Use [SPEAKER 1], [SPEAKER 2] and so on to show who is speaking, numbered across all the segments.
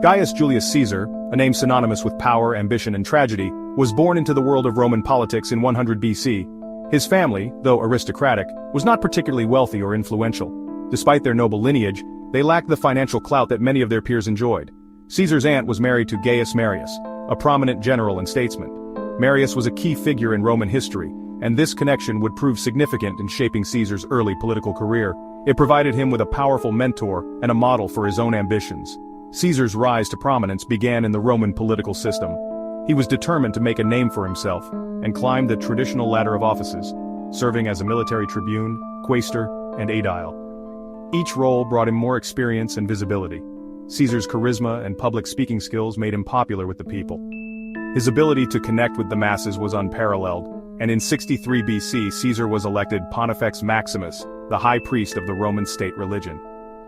[SPEAKER 1] Gaius Julius Caesar, a name synonymous with power, ambition and tragedy, was born into the world of Roman politics in 100 BC. His family, though aristocratic, was not particularly wealthy or influential. Despite their noble lineage, they lacked the financial clout that many of their peers enjoyed. Caesar's aunt was married to Gaius Marius, a prominent general and statesman. Marius was a key figure in Roman history, and this connection would prove significant in shaping Caesar's early political career. It provided him with a powerful mentor and a model for his own ambitions. Caesar's rise to prominence began in the Roman political system. He was determined to make a name for himself, and climbed the traditional ladder of offices, serving as a military tribune, quaestor, and aedile. Each role brought him more experience and visibility. Caesar's charisma and public speaking skills made him popular with the people. His ability to connect with the masses was unparalleled, and in 63 BC Caesar was elected Pontifex Maximus, the high priest of the Roman state religion.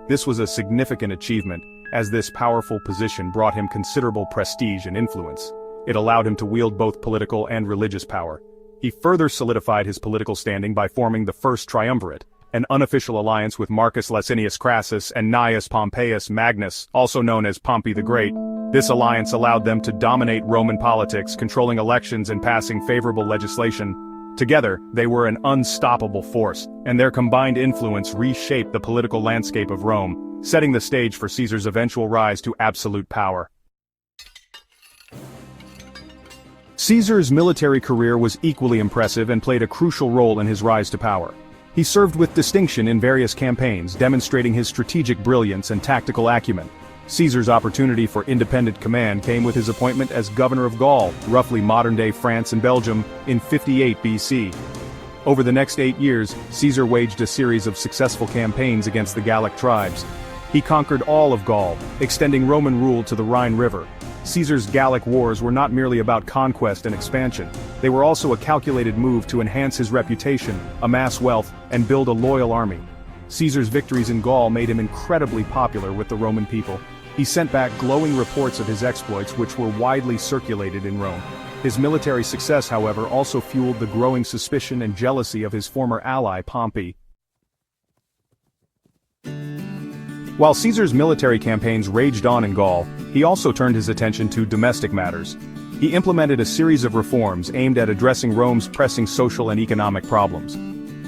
[SPEAKER 1] This was a significant achievement, as this powerful position brought him considerable prestige and influence. It allowed him to wield both political and religious power. He further solidified his political standing by forming the First Triumvirate, an unofficial alliance with Marcus Licinius Crassus and Gnaeus Pompeius Magnus, also known as Pompey the Great. This alliance allowed them to dominate Roman politics, controlling elections and passing favorable legislation. Together, they were an unstoppable force, and their combined influence reshaped the political landscape of Rome, setting the stage for Caesar's eventual rise to absolute power. Caesar's military career was equally impressive and played a crucial role in his rise to power. He served with distinction in various campaigns, demonstrating his strategic brilliance and tactical acumen. Caesar's opportunity for independent command came with his appointment as governor of Gaul, roughly modern-day France and Belgium, in 58 BC. Over the next 8 years, Caesar waged a series of successful campaigns against the Gallic tribes. He conquered all of Gaul, extending Roman rule to the Rhine River. Caesar's Gallic wars were not merely about conquest and expansion. They were also a calculated move to enhance his reputation, amass wealth, and build a loyal army. Caesar's victories in Gaul made him incredibly popular with the Roman people. He sent back glowing reports of his exploits, which were widely circulated in Rome. His military success, however, also fueled the growing suspicion and jealousy of his former ally Pompey. While Caesar's military campaigns raged on in Gaul, he also turned his attention to domestic matters. He implemented a series of reforms aimed at addressing Rome's pressing social and economic problems.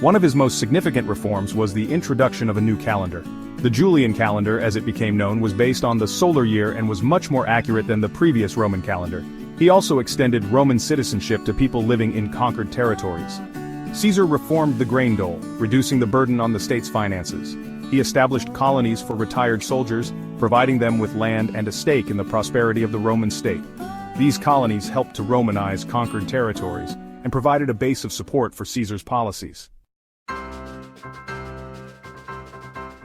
[SPEAKER 1] One of his most significant reforms was the introduction of a new calendar. The Julian calendar, as it became known, was based on the solar year and was much more accurate than the previous Roman calendar. He also extended Roman citizenship to people living in conquered territories. Caesar reformed the grain dole, reducing the burden on the state's finances. He established colonies for retired soldiers, providing them with land and a stake in the prosperity of the Roman state. These colonies helped to Romanize conquered territories, and provided a base of support for Caesar's policies.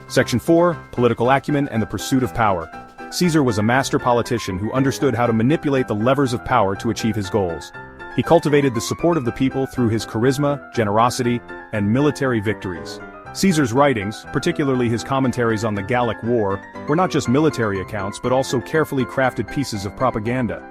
[SPEAKER 1] Section 4, Political Acumen and the Pursuit of Power. Caesar was a master politician who understood how to manipulate the levers of power to achieve his goals. He cultivated the support of the people through his charisma, generosity, and military victories. Caesar's writings, particularly his commentaries on the Gallic War, were not just military accounts but also carefully crafted pieces of propaganda.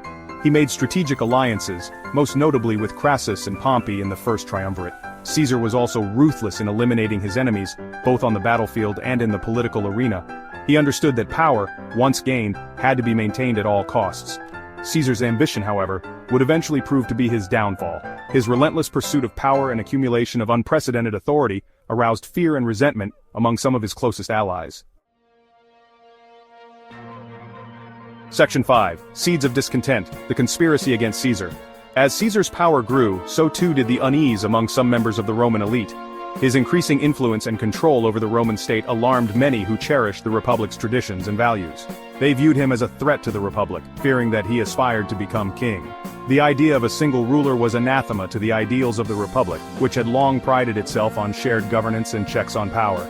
[SPEAKER 1] He made strategic alliances, most notably with Crassus and Pompey in the First Triumvirate. Caesar was also ruthless in eliminating his enemies, both on the battlefield and in the political arena. He understood that power, once gained, had to be maintained at all costs. Caesar's ambition, however, would eventually prove to be his downfall. His relentless pursuit of power and accumulation of unprecedented authority aroused fear and resentment among some of his closest allies. Section 5. Seeds of Discontent, the Conspiracy against Caesar. As Caesar's power grew, so too did the unease among some members of the Roman elite. His increasing influence and control over the Roman state alarmed many who cherished the Republic's traditions and values. They viewed him as a threat to the Republic, fearing that he aspired to become king. The idea of a single ruler was anathema to the ideals of the Republic, which had long prided itself on shared governance and checks on power.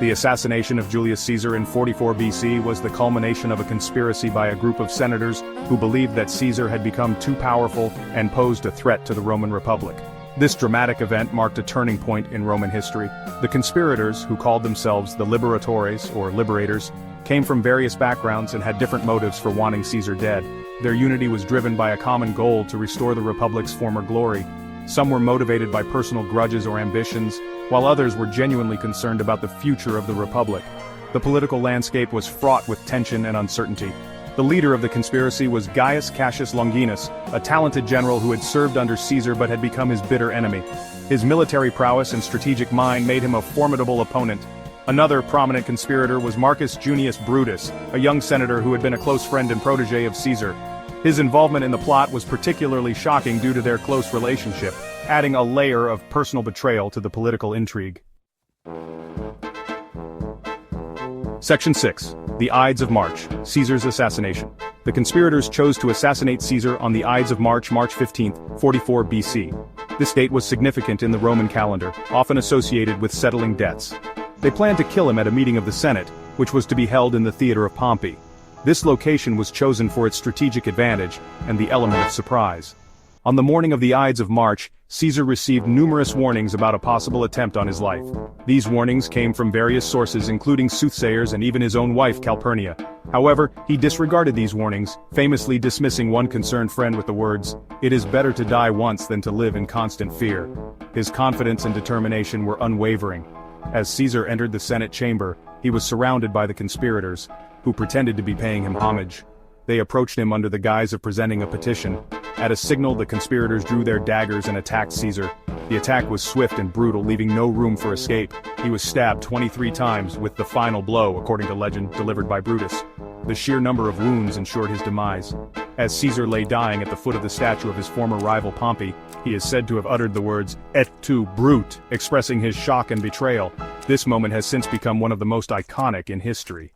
[SPEAKER 1] The assassination of Julius Caesar in 44 BC was the culmination of a conspiracy by a group of senators who believed that Caesar had become too powerful and posed a threat to the Roman Republic. This dramatic event marked a turning point in Roman history. The conspirators, who called themselves the Liberatores, or Liberators, came from various backgrounds and had different motives for wanting Caesar dead. Their unity was driven by a common goal to restore the Republic's former glory. Some were motivated by personal grudges or ambitions, while others were genuinely concerned about the future of the Republic. The political landscape was fraught with tension and uncertainty. The leader of the conspiracy was Gaius Cassius Longinus, a talented general who had served under Caesar but had become his bitter enemy. His military prowess and strategic mind made him a formidable opponent. Another prominent conspirator was Marcus Junius Brutus, a young senator who had been a close friend and protege of Caesar. His involvement in the plot was particularly shocking due to their close relationship, adding a layer of personal betrayal to the political intrigue. Section 6. The Ides of March, Caesar's assassination. The conspirators chose to assassinate Caesar on the Ides of March, March 15, 44 BC. This date was significant in the Roman calendar, often associated with settling debts. They planned to kill him at a meeting of the Senate, which was to be held in the theater of Pompey. This location was chosen for its strategic advantage and the element of surprise. On the morning of the Ides of March, Caesar received numerous warnings about a possible attempt on his life. These warnings came from various sources including soothsayers and even his own wife Calpurnia. However, he disregarded these warnings, famously dismissing one concerned friend with the words, "It is better to die once than to live in constant fear." His confidence and determination were unwavering. As Caesar entered the Senate chamber, he was surrounded by the conspirators, who pretended to be paying him homage. They approached him under the guise of presenting a petition. At a signal, the conspirators drew their daggers and attacked Caesar. The attack was swift and brutal, leaving no room for escape. He was stabbed 23 times, with the final blow, according to legend, delivered by Brutus. The sheer number of wounds ensured his demise. As Caesar lay dying at the foot of the statue of his former rival Pompey, he is said to have uttered the words, "Et tu, Brute," expressing his shock and betrayal. This moment has since become one of the most iconic in history.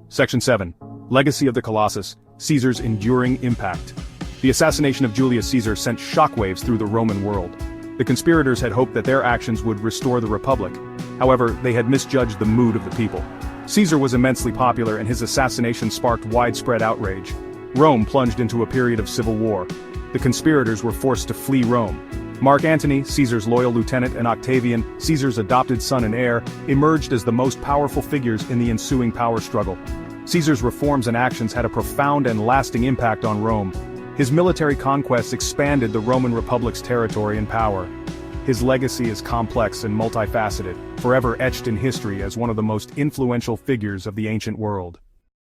[SPEAKER 1] Section 7. Legacy of the Colossus, Caesar's enduring impact. The assassination of Julius Caesar sent shockwaves through the Roman world. The conspirators had hoped that their actions would restore the Republic. However, they had misjudged the mood of the people. Caesar was immensely popular and his assassination sparked widespread outrage. Rome plunged into a period of civil war. The conspirators were forced to flee Rome. Mark Antony, Caesar's loyal lieutenant, and Octavian, Caesar's adopted son and heir, emerged as the most powerful figures in the ensuing power struggle. Caesar's reforms and actions had a profound and lasting impact on Rome. His military conquests expanded the Roman Republic's territory and power. His legacy is complex and multifaceted, forever etched in history as one of the most influential figures of the ancient world.